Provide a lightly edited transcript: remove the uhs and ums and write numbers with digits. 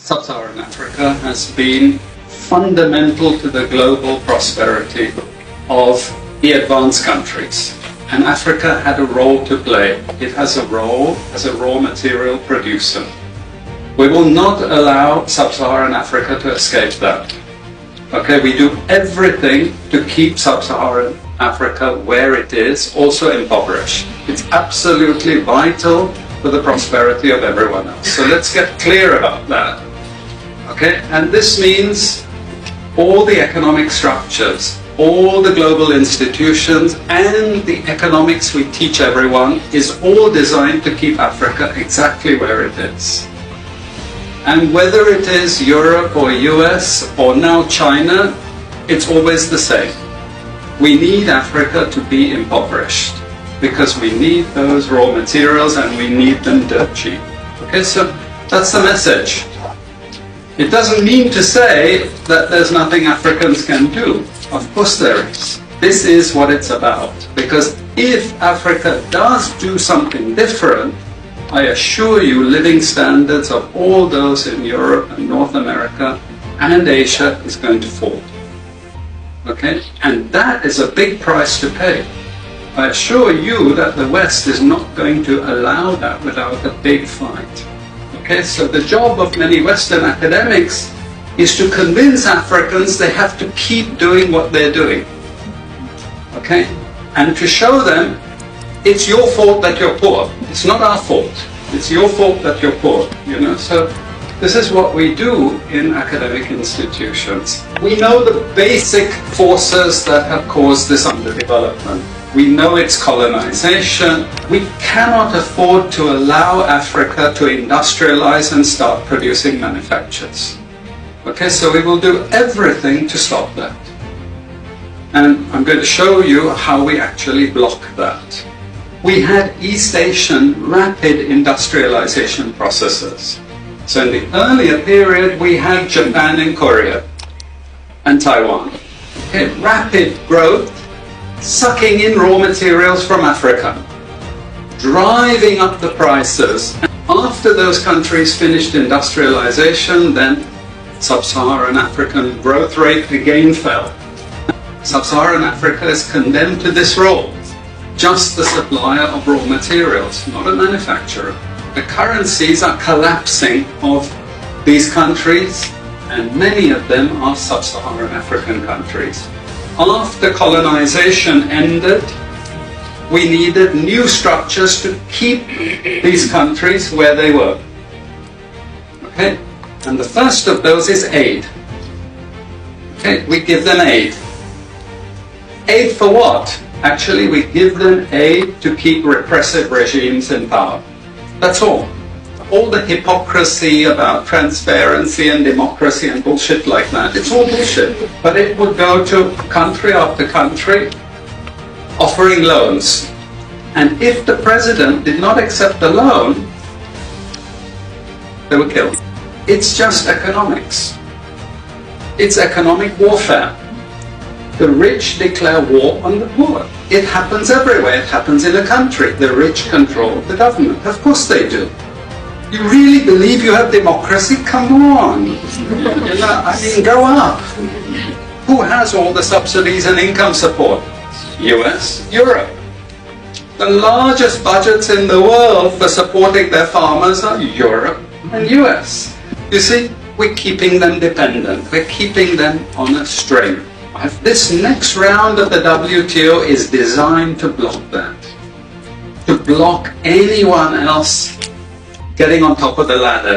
Sub-Saharan Africa has been fundamental to the global prosperity of the advanced countries. And Africa had a role to play. It has a role as a raw material producer. We will not allow Sub-Saharan Africa to escape that. Okay, we do everything to keep Sub-Saharan Africa where it is, also impoverished. It's absolutely vital for the prosperity of everyone else. So let's get clear about that. Okay, and this means all the economic structures, all the global institutions, and the economics we teach everyone is all designed to keep Africa exactly where it is. And whether it is Europe or US or now China, it's always the same. We need Africa to be impoverished because we need those raw materials and we need them dirt cheap. Okay, so that's the message. It doesn't mean to say that there's nothing Africans can do. Of course there is. This is what it's about. Because if Africa does do something different, I assure you living standards of all those in Europe and North America and Asia is going to fall. Okay? And that is a big price to pay. I assure you that the West is not going to allow that without a big fight. Okay, so the job of many Western academics is to convince Africans they have to keep doing what they're doing. Okay, and to show them it's your fault that you're poor. It's not our fault. It's your fault that you're poor. You know, so this is what we do in academic institutions. We know the basic forces that have caused this underdevelopment. We know it's colonization. We cannot afford to allow Africa to industrialize and start producing manufactures. Okay, so we will do everything to stop that. And I'm going to show you how we actually block that. We had East Asian rapid industrialization processes. So in the earlier period, we had Japan and Korea and Taiwan. Okay, rapid growth, sucking in raw materials from Africa, driving up the prices. And after those countries finished industrialization, then Sub-Saharan African growth rate again fell. Sub-Saharan Africa is condemned to this role, just the supplier of raw materials, not a manufacturer. The currencies are collapsing of these countries, and many of them are Sub-Saharan African countries. After colonization ended, we needed new structures to keep these countries where they were. Okay? And the first of those is aid. Okay? We give them aid. Aid for what? Actually, we give them aid to keep repressive regimes in power. That's all. All the hypocrisy about transparency and democracy and bullshit like that, it's all bullshit. But it would go to country after country offering loans. And if the president did not accept the loan, they were killed. It's just economics. It's economic warfare. The rich declare war on the poor. It happens everywhere. It happens in a country. The rich control the government. Of course they do. You really believe you have democracy? Come on. I mean, grow up. Who has all the subsidies and income support? US, Europe. The largest budgets in the world for supporting their farmers are Europe and US. You see, we're keeping them dependent. We're keeping them on a string. This next round of the WTO is designed to block that. To block anyone else getting on top of the ladder.